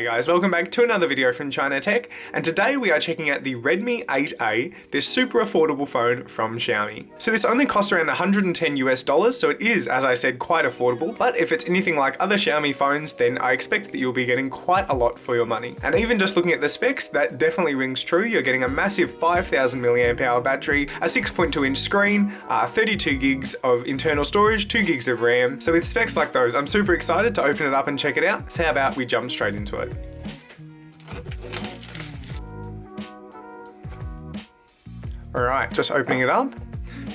Hey guys, welcome back to another video from China Tech, and today we are checking out the Redmi 8A, this super affordable phone from Xiaomi. So this only costs around $110 US, so it is, as I said, quite affordable, but if it's anything like other Xiaomi phones, then I expect that you'll be getting quite a lot for your money. And even just looking at the specs, that definitely rings true. You're getting a massive 5000 mAh battery, a 6.2-inch screen, 32 gigs of internal storage, 2 gigs of RAM. So with specs like those, I'm super excited to open it up and check it out. So how about we jump straight into it. Alright, just opening it up.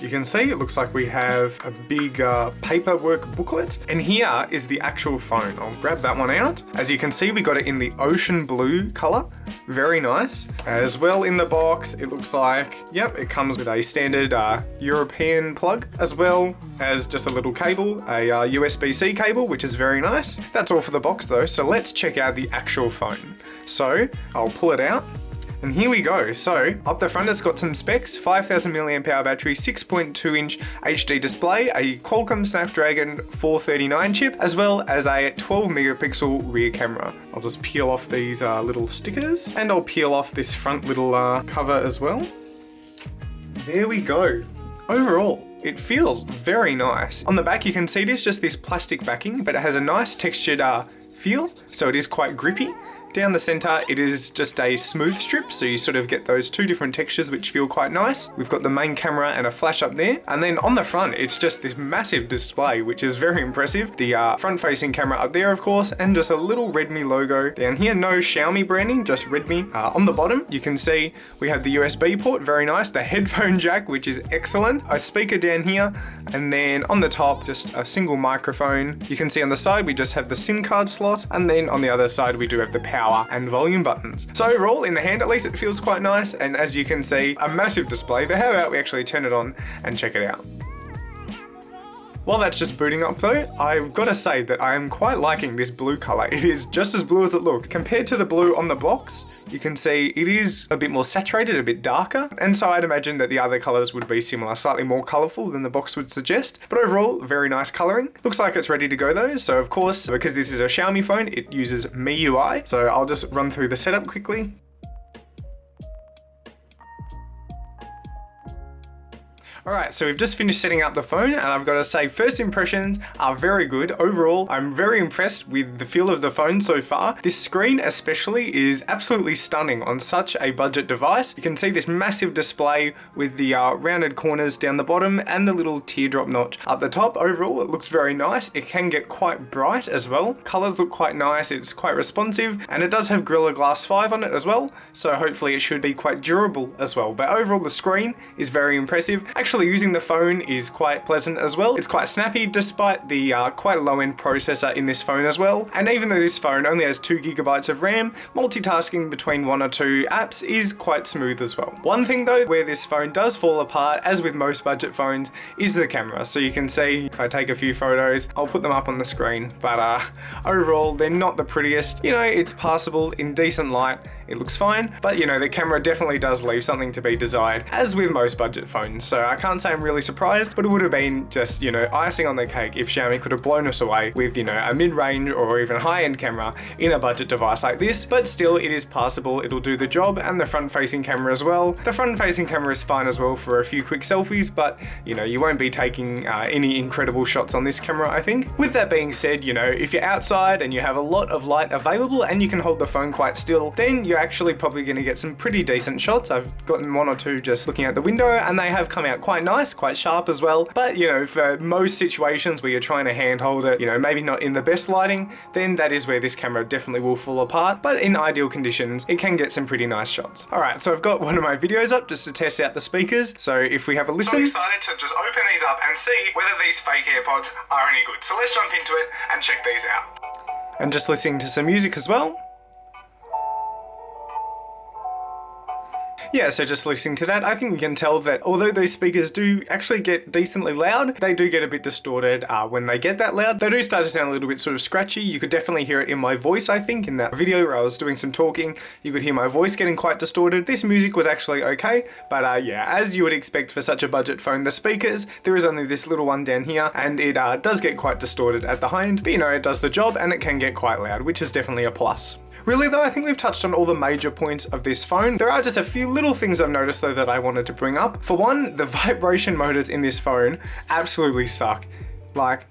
You can see it looks like we have a big paperwork booklet, and here is the actual phone. I'll grab that one out. As you can see, we got it in the ocean blue color. Very nice. As well in the box, it looks like, yep, it comes with a standard European plug, as well as just a little cable, a USB-C cable, which is very nice. That's all for the box though, so let's check out the actual phone. So I'll pull it out. And here we go. So up the front, it's got some specs: 5000 mAh battery, 6.2-inch HD display, a Qualcomm Snapdragon 439 chip, as well as a 12 megapixel rear camera. I'll just peel off these little stickers, and I'll peel off this front little cover as well. There we go. Overall, it feels very nice. On the back, you can see there's just this plastic backing, but it has a nice textured feel, so it is quite grippy. Down the center, it is just a smooth strip, so you sort of get those two different textures which feel quite nice. We've got the main camera and a flash up there, and then on the front, it's just this massive display, which is very impressive. The front-facing camera up there, of course, and just a little Redmi logo down here. No Xiaomi branding, just Redmi. On the bottom, you can see we have the USB port, very nice. The headphone jack, which is excellent. A speaker down here, and then on the top, just a single microphone. You can see on the side, we just have the SIM card slot, and then on the other side, we do have the power and volume buttons. So overall, in the hand at least, it feels quite nice, and as you can see, a massive display. But how about we actually turn it on and check it out? While that's just booting up though, I've got to say that I am quite liking this blue color. It is just as blue as it looked. Compared to the blue on the box, you can see it is a bit more saturated, a bit darker, and so I'd imagine that the other colors would be similar, slightly more colorful than the box would suggest. But overall, very nice coloring. Looks like it's ready to go though, so of course, because this is a Xiaomi phone, it uses MIUI. So I'll just run through the setup quickly. Alright, so we've just finished setting up the phone, and I've got to say, first impressions are very good. Overall, I'm very impressed with the feel of the phone so far. This screen especially is absolutely stunning on such a budget device. You can see this massive display with the rounded corners down the bottom and the little teardrop notch up the top. Overall, it looks very nice. It can get quite bright as well. Colors look quite nice, it's quite responsive, and it does have Gorilla Glass 5 on it as well, so hopefully it should be quite durable as well. But overall, the screen is very impressive. Actually, using the phone is quite pleasant as well. It's quite snappy despite the quite low-end processor in this phone as well. And even though this phone only has 2 gigabytes of RAM, multitasking between 1 or 2 apps is quite smooth as well. One thing though, where this phone does fall apart, as with most budget phones, is the camera. So you can see, if I take a few photos, I'll put them up on the screen. But overall, they're not the prettiest. You know, it's passable in decent light. It looks fine, but you know, the camera definitely does leave something to be desired, as with most budget phones. So I can't say I'm really surprised, but it would have been just, you know, icing on the cake if Xiaomi could have blown us away with, you know, a mid-range or even high-end camera in a budget device like this. But still, it is passable, it'll do the job, and the front-facing camera as well. The front-facing camera is fine as well for a few quick selfies, but you know, you won't be taking any incredible shots on this camera, I think. With that being said, you know, if you're outside and you have a lot of light available and you can hold the phone quite still, then you're actually probably going to get some pretty decent shots. I've gotten 1 or 2 just looking out the window, and they have come out quite nice, quite sharp as well. But you know, for most situations where you're trying to handhold it, you know, maybe not in the best lighting, then that is where this camera definitely will fall apart. But in ideal conditions, it can get some pretty nice shots. Alright, so I've got one of my videos up just to test out the speakers. So if we have a listen. So I'm excited to just open these up and see whether these fake AirPods are any good. So let's jump into it and check these out. And just listening to some music as well. Yeah, so just listening to that, I think you can tell that although those speakers do actually get decently loud, they do get a bit distorted when they get that loud. They do start to sound a little bit sort of scratchy. You could definitely hear it in my voice, I think. In that video where I was doing some talking, you could hear my voice getting quite distorted. This music was actually okay, but yeah, as you would expect for such a budget phone, the speakers, there is only this little one down here, and it does get quite distorted at the high end, but you know, it does the job and it can get quite loud, which is definitely a plus. Really though, I think we've touched on all the major points of this phone. There are just a few little things I've noticed though that I wanted to bring up. For one, the vibration motors in this phone absolutely suck. Like,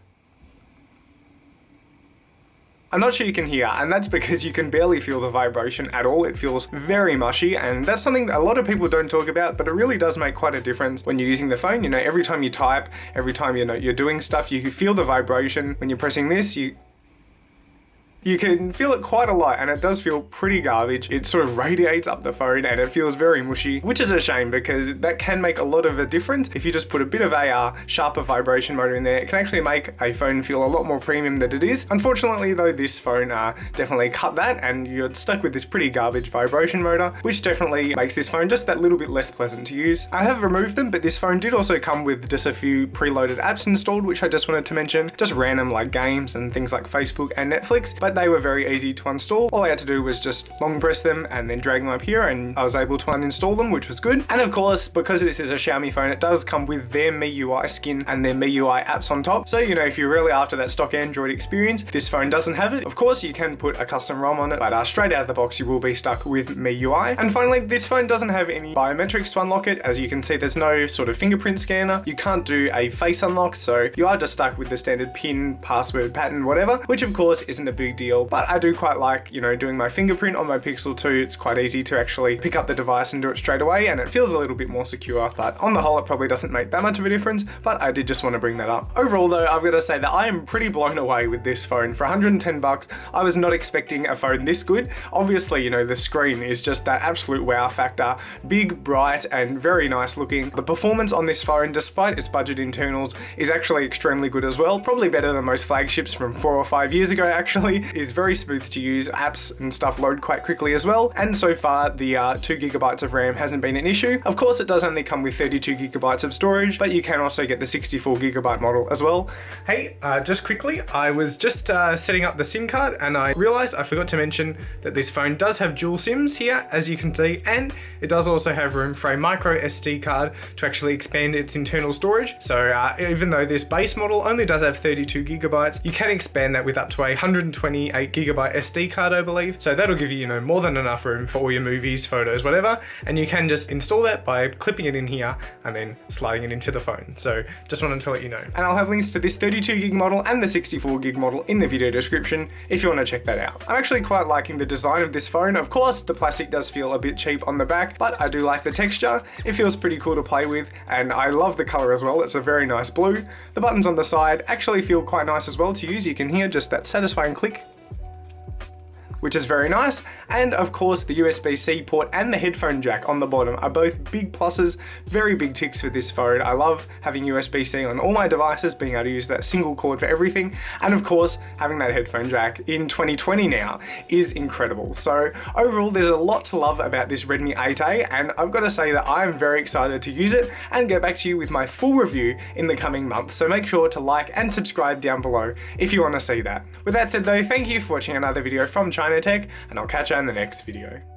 I'm not sure you can hear, and that's because you can barely feel the vibration at all. It feels very mushy, and that's something that a lot of people don't talk about, but it really does make quite a difference when you're using the phone. You know, every time you type, every time you're doing stuff, you can feel the vibration. When you're pressing this, you can feel it quite a lot, and it does feel pretty garbage. It sort of radiates up the phone and it feels very mushy, which is a shame because that can make a lot of a difference. If you just put a bit of a sharper vibration motor in there, it can actually make a phone feel a lot more premium than it is. Unfortunately though, this phone definitely cut that, and you're stuck with this pretty garbage vibration motor, which definitely makes this phone just that little bit less pleasant to use. I have removed them, but this phone did also come with just a few preloaded apps installed, which I just wanted to mention. Just random like games and things like Facebook and Netflix, but they were very easy to install. All I had to do was just long press them and then drag them up here, and I was able to uninstall them, which was good. And of course, because this is a Xiaomi phone, it does come with their MIUI skin and their MIUI apps on top. So, you know, if you're really after that stock Android experience, this phone doesn't have it. Of course, you can put a custom ROM on it, but straight out of the box, you will be stuck with MIUI. And finally, this phone doesn't have any biometrics to unlock it. As you can see, there's no sort of fingerprint scanner. You can't do a face unlock, so you are just stuck with the standard PIN, password, pattern, whatever, which of course isn't a big deal, but I do quite like, you know, doing my fingerprint on my Pixel 2. It's quite easy to actually pick up the device and do it straight away, and it feels a little bit more secure, but on the whole, it probably doesn't make that much of a difference, but I did just want to bring that up. Overall though, I've got to say that I am pretty blown away with this phone. For 110 bucks, I was not expecting a phone this good. Obviously, you know, the screen is just that absolute wow factor. Big, bright, and very nice looking. The performance on this phone, despite its budget internals, is actually extremely good as well. Probably better than most flagships from 4 or 5 years ago actually. Is very smooth to use. Apps and stuff load quite quickly as well. And so far, the 2 gigabytes of RAM hasn't been an issue. Of course, it does only come with 32 gigabytes of storage, but you can also get the 64 gigabyte model as well. Hey, just quickly, I was just setting up the SIM card and I realized I forgot to mention that this phone does have dual SIMs here, as you can see, and it does also have room for a micro SD card to actually expand its internal storage. So even though this base model only does have 32 gigabytes, you can expand that with up to a 128 gigabyte SD card, I believe. So that'll give you, you know, more than enough room for all your movies, photos, whatever. And you can just install that by clipping it in here and then sliding it into the phone. So just wanted to let you know. And I'll have links to this 32 gig model and the 64 gig model in the video description if you want to check that out. I'm actually quite liking the design of this phone. Of course, the plastic does feel a bit cheap on the back, but I do like the texture. It feels pretty cool to play with, and I love the color as well. It's a very nice blue. The buttons on the side actually feel quite nice as well to use. You can hear just that satisfying click, which is very nice. And of course, the USB-C port and the headphone jack on the bottom are both big pluses, very big ticks for this phone. I love having USB-C on all my devices, being able to use that single cord for everything. And of course, having that headphone jack in 2020 now is incredible. So overall, there's a lot to love about this Redmi 8A, and I've got to say that I am very excited to use it and get back to you with my full review in the coming months. So make sure to like and subscribe down below if you want to see that. With that said though, thank you for watching another video from China Tech, and I'll catch you in the next video.